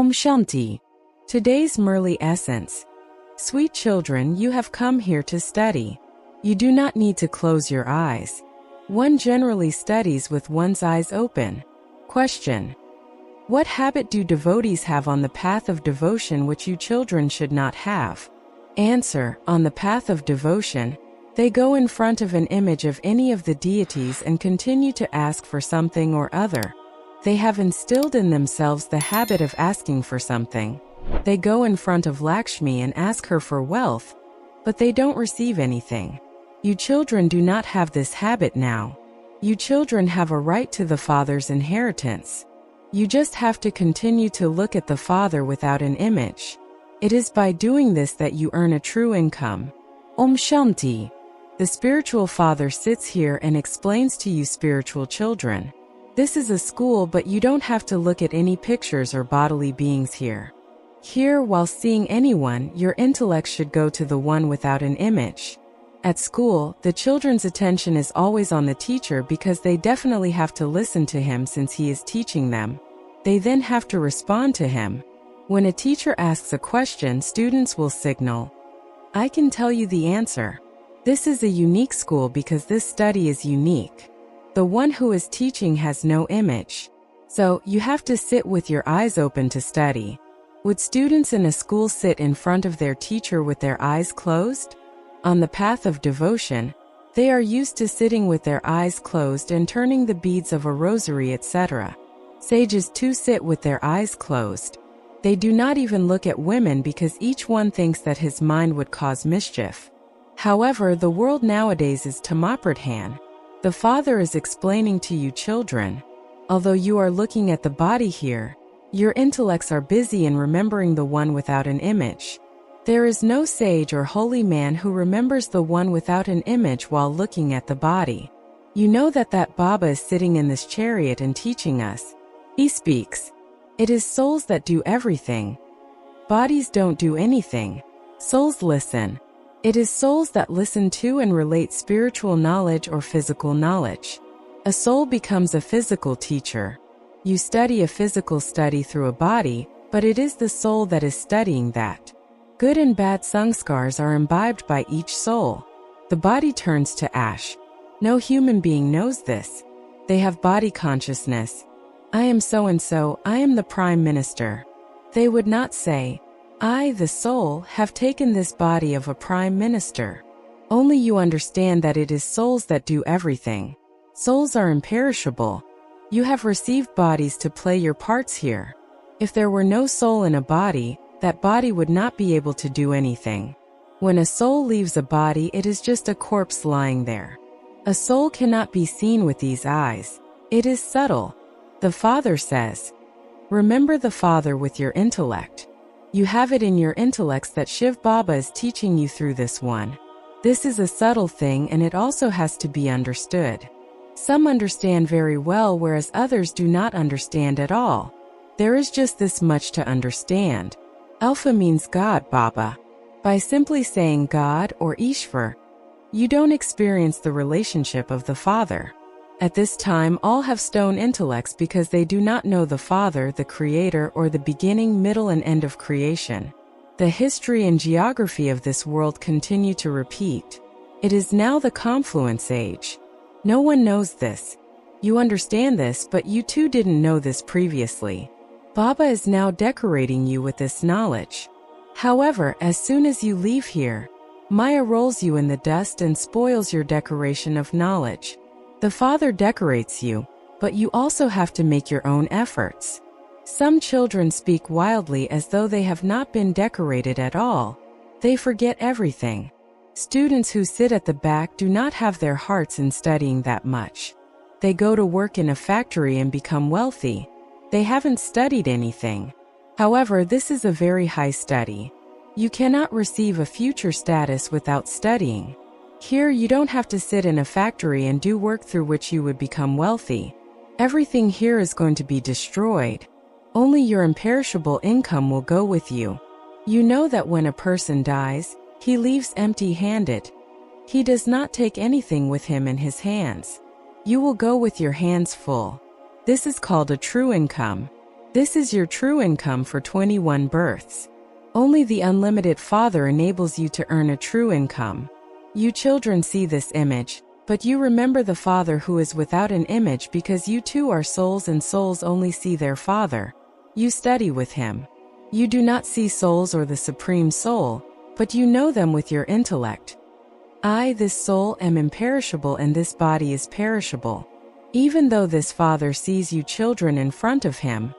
Shanti. Today's Murli essence. Sweet children, you have come here to study. You do not need to close your eyes. One generally studies with one's eyes open. Question. What habit do devotees have on the path of devotion which you children should not have? Answer. On the path of devotion, they go in front of an image of any of the deities and continue to ask for something or other. They have instilled in themselves the habit of asking for something. They go in front of Lakshmi and ask her for wealth, but they don't receive anything. You children do not have this habit now. You children have a right to the Father's inheritance. You just have to continue to look at the Father without an image. It is by doing this that you earn a true income. Shanti. The spiritual Father sits here and explains to you spiritual children. This is a school, but you don't have to look at any pictures or bodily beings here. Here, while seeing anyone, your intellect should go to the one without an image. At school, the children's attention is always on the teacher because they definitely have to listen to him since he is teaching them. They then have to respond to him. When a teacher asks a question, students will signal, "I can tell you the answer." This is a unique school because this study is unique. The one who is teaching has no image. So, you have to sit with your eyes open to study. Would students in a school sit in front of their teacher with their eyes closed? On the path of devotion, they are used to sitting with their eyes closed and turning the beads of a rosary, etc. Sages too sit with their eyes closed. They do not even look at women because each one thinks that his mind would cause mischief. However, the world nowadays is tamapradhan. The Father is explaining to you children. Although you are looking at the body here, your intellects are busy in remembering the one without an image. There is no sage or holy man who remembers the one without an image while looking at the body. You know that Baba is sitting in this chariot and teaching us. He speaks. It is souls that do everything. Bodies don't do anything. Souls listen. It is souls that listen to and relate spiritual knowledge or physical knowledge. A soul becomes a physical teacher. You study a physical study through a body, but it is the soul that is studying that. Good and bad sanskars are imbibed by each soul. The body turns to ash. No human being knows this. They have body consciousness. I am so-and-so, I am the Prime Minister. They would not say, I, the soul, have taken this body of a Prime Minister. Only you understand that it is souls that do everything. Souls are imperishable. You have received bodies to play your parts here. If there were no soul in a body, that body would not be able to do anything. When a soul leaves a body, it is just a corpse lying there. A soul cannot be seen with these eyes. It is subtle. The Father says, remember the Father with your intellect. You have it in your intellects that Shiv Baba is teaching you through this one. This is a subtle thing and it also has to be understood. Some understand very well whereas others do not understand at all. There is just this much to understand. Alpha means God, Baba. By simply saying God or Ishvar, you don't experience the relationship of the Father. At this time, all have stone intellects because they do not know the Father, the Creator, or the beginning, middle, and end of creation. The history and geography of this world continue to repeat. It is now the confluence age. No one knows this. You understand this, but you too didn't know this previously. Baba is now decorating you with this knowledge. However, as soon as you leave here, Maya rolls you in the dust and spoils your decoration of knowledge. The Father decorates you, but you also have to make your own efforts. Some children speak wildly as though they have not been decorated at all. They forget everything. Students who sit at the back do not have their hearts in studying that much. They go to work in a factory and become wealthy. They haven't studied anything. However, this is a very high study. You cannot receive a future status without studying. Here you don't have to sit in a factory and do work through which you would become wealthy. Everything here is going to be destroyed. Only your imperishable income will go with you. You know that when a person dies, he leaves empty-handed. He does not take anything with him in his hands. You will go with your hands full. This is called a true income. This is your true income for 21 births. Only the unlimited Father enables you to earn a true income. You children see this image, but you remember the Father who is without an image because you too are souls and souls only see their Father. You study with Him. You do not see souls or the Supreme Soul, but you know them with your intellect. I, this soul, am imperishable and this body is perishable. Even though this Father sees you children in front of Him,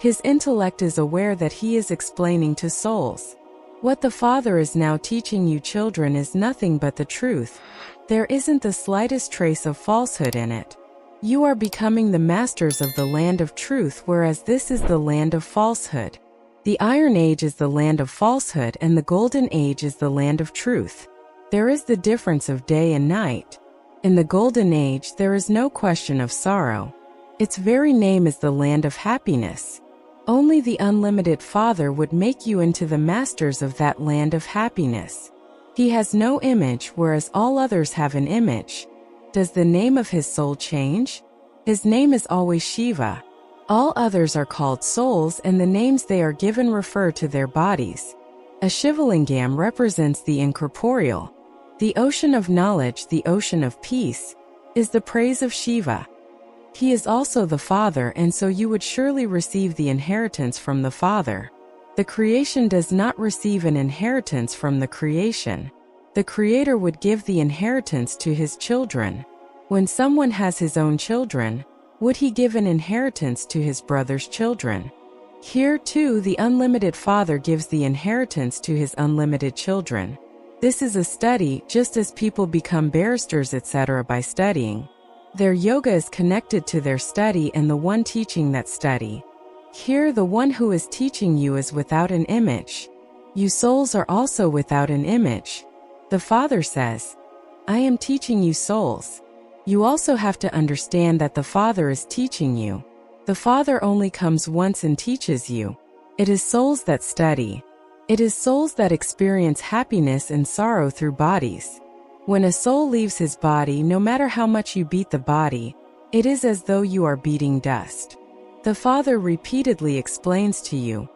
His intellect is aware that He is explaining to souls. What the Father is now teaching you children is nothing but the truth. There isn't the slightest trace of falsehood in it. You are becoming the masters of the land of truth, whereas this is the land of falsehood. The Iron Age is the land of falsehood and the Golden Age is the land of truth. There is the difference of day and night. In the Golden Age there is no question of sorrow. Its very name is the land of happiness. Only the unlimited Father would make you into the masters of that land of happiness. He has no image, whereas all others have an image. Does the name of his soul change? His name is always Shiva. All others are called souls and the names they are given refer to their bodies. A Shivalingam represents the incorporeal. The ocean of knowledge, the ocean of peace, is the praise of Shiva. He is also the Father, and so you would surely receive the inheritance from the Father. The creation does not receive an inheritance from the creation. The Creator would give the inheritance to His children. When someone has his own children, would he give an inheritance to his brother's children? Here too, the unlimited Father gives the inheritance to His unlimited children. This is a study, just as people become barristers etc. by studying. Their yoga is connected to their study and the one teaching that study. Here the one who is teaching you is without an image. You souls are also without an image. The Father says, I am teaching you souls. You also have to understand that the Father is teaching you. The Father only comes once and teaches you. It is souls that study. It is souls that experience happiness and sorrow through bodies. When a soul leaves his body, no matter how much you beat the body, it is as though you are beating dust. The Father repeatedly explains to you,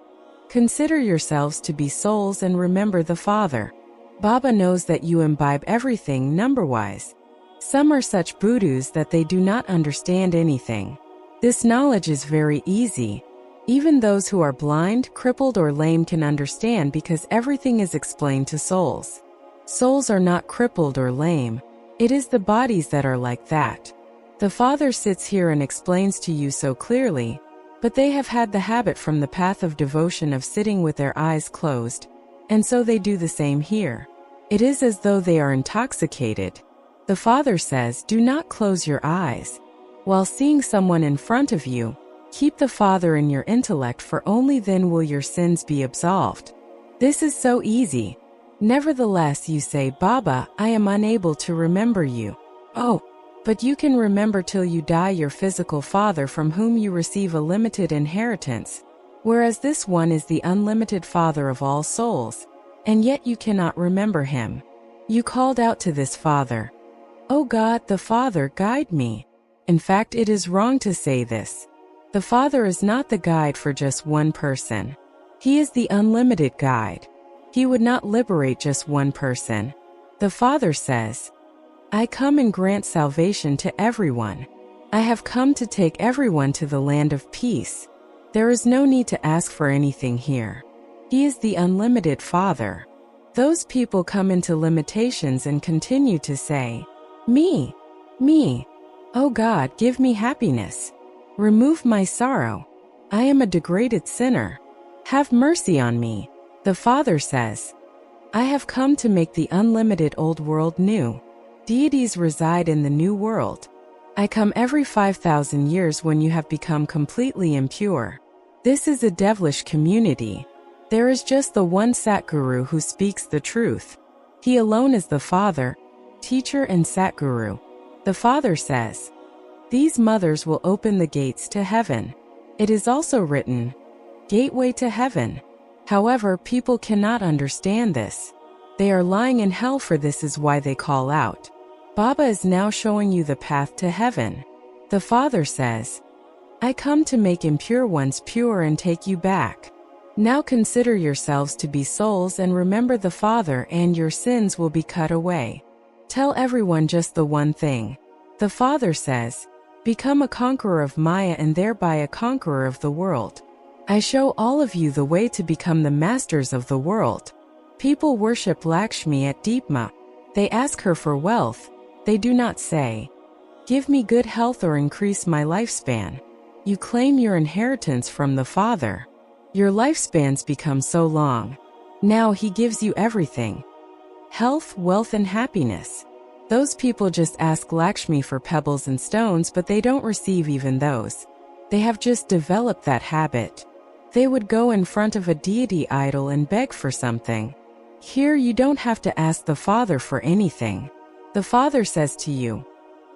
consider yourselves to be souls and remember the Father. Baba knows that you imbibe everything number-wise. Some are such Budus that they do not understand anything. This knowledge is very easy. Even those who are blind, crippled, or lame can understand because everything is explained to souls. Souls are not crippled or lame. It is the bodies that are like that. The Father sits here and explains to you so clearly, but they have had the habit from the path of devotion of sitting with their eyes closed, and so they do the same here. It is as though they are intoxicated. The Father says, do not close your eyes. While seeing someone in front of you, keep the Father in your intellect, for only then will your sins be absolved. This is so easy. Nevertheless, you say, Baba, I am unable to remember you. Oh, but you can remember till you die your physical father from whom you receive a limited inheritance, whereas this one is the unlimited Father of all souls, and yet you cannot remember him. You called out to this Father, O God, the Father, guide me. In fact, it is wrong to say this. The Father is not the guide for just one person. He is the unlimited guide. He would not liberate just one person. The Father says, I come and grant salvation to everyone. I have come to take everyone to the land of peace. There is no need to ask for anything here. He is the unlimited Father. Those people come into limitations and continue to say, me, me. Oh God, give me happiness. Remove my sorrow. I am a degraded sinner. Have mercy on me. The Father says, I have come to make the unlimited old world new. Deities reside in the new world. I come every 5,000 years when you have become completely impure. This is a devilish community. There is just the one Satguru who speaks the truth. He alone is the Father, Teacher and Satguru. The Father says, these mothers will open the gates to heaven. It is also written, Gateway to Heaven. However, people cannot understand this. They are lying in hell, for this is why they call out. Baba is now showing you the path to heaven. The Father says, I come to make impure ones pure and take you back. Now consider yourselves to be souls and remember the Father, and your sins will be cut away. Tell everyone just the one thing. The Father says, become a conqueror of Maya and thereby a conqueror of the world. I show all of you the way to become the masters of the world. People worship Lakshmi at Deepma. They ask her for wealth. They do not say, give me good health or increase my lifespan. You claim your inheritance from the Father. Your lifespans become so long. Now he gives you everything. Health, wealth, and happiness. Those people just ask Lakshmi for pebbles and stones, but they don't receive even those. They have just developed that habit. They would go in front of a deity idol and beg for something. Here you don't have to ask the Father for anything. The Father says to you,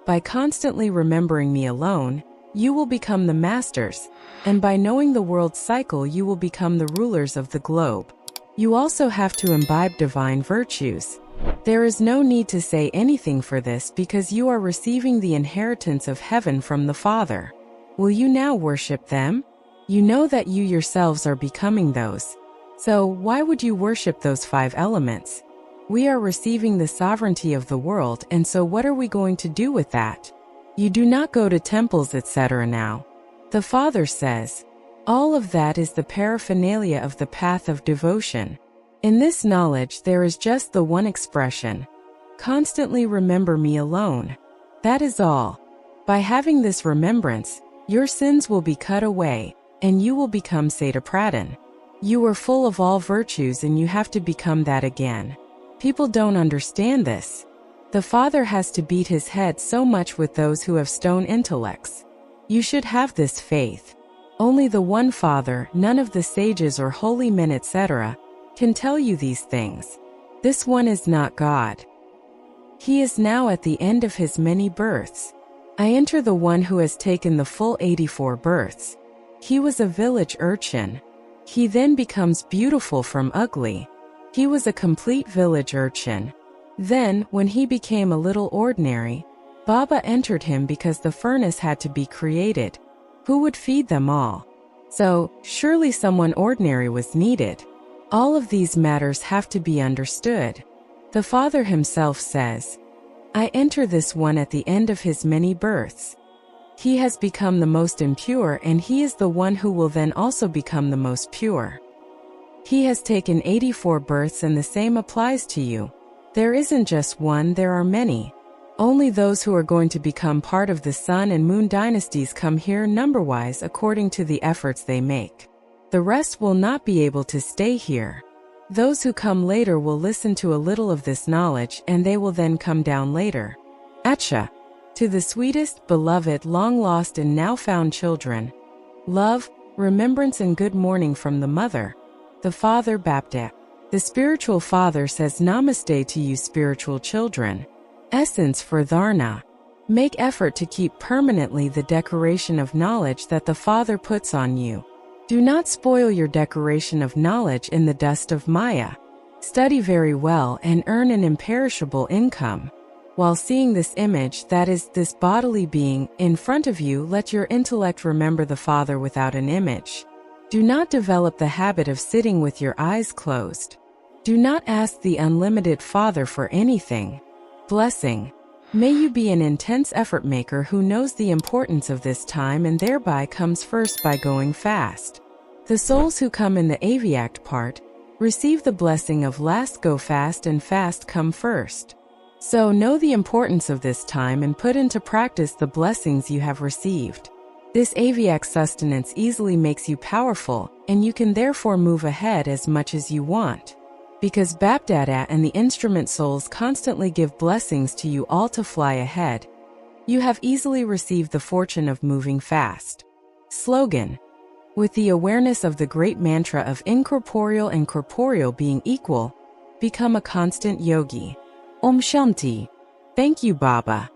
by constantly remembering me alone, you will become the masters, and by knowing the world's cycle you will become the rulers of the globe. You also have to imbibe divine virtues. There is no need to say anything for this because you are receiving the inheritance of heaven from the Father. Will you now worship them? You know that you yourselves are becoming those. So why would you worship those 5 elements? We are receiving the sovereignty of the world, and so what are we going to do with that? You do not go to temples, etc. now. The Father says, all of that is the paraphernalia of the path of devotion. In this knowledge there is just the one expression. Constantly remember me alone. That is all. By having this remembrance, your sins will be cut away, and you will become Satapradhan. You were full of all virtues and you have to become that again. People don't understand this. The Father has to beat his head so much with those who have stone intellects. You should have this faith. Only the one Father, none of the sages or holy men, etc., can tell you these things. This one is not God. He is now at the end of his many births. I enter the one who has taken the full 84 births. He was a village urchin. He then becomes beautiful from ugly. He was a complete village urchin. Then, when he became a little ordinary, Baba entered him because the furnace had to be created. Who would feed them all? So, surely someone ordinary was needed. All of these matters have to be understood. The Father himself says, I enter this one at the end of his many births. He has become the most impure and he is the one who will then also become the most pure. He has taken 84 births and the same applies to you. There isn't just one, there are many. Only those who are going to become part of the Sun and Moon dynasties come here number-wise according to the efforts they make. The rest will not be able to stay here. Those who come later will listen to a little of this knowledge and they will then come down later. Acha. To the sweetest, beloved, long-lost and now-found children. Love, remembrance and good morning from the Mother. The Father Bapta. The Spiritual Father says Namaste to you spiritual children. Essence for Dharna. Make effort to keep permanently the decoration of knowledge that the Father puts on you. Do not spoil your decoration of knowledge in the dust of Maya. Study very well and earn an imperishable income. While seeing this image, that is, this bodily being, in front of you, let your intellect remember the Father without an image. Do not develop the habit of sitting with your eyes closed. Do not ask the unlimited Father for anything. Blessing. May you be an intense effort maker who knows the importance of this time and thereby comes first by going fast. The souls who come in the Aviact part receive the blessing of last go fast and fast come first. So know the importance of this time and put into practice the blessings you have received. This Aviac sustenance easily makes you powerful, and you can therefore move ahead as much as you want. Because Bapdada and the instrument souls constantly give blessings to you all to fly ahead, you have easily received the fortune of moving fast. Slogan. With the awareness of the great mantra of incorporeal and corporeal being equal, become a constant yogi. Om Shanti. Thank you, Baba.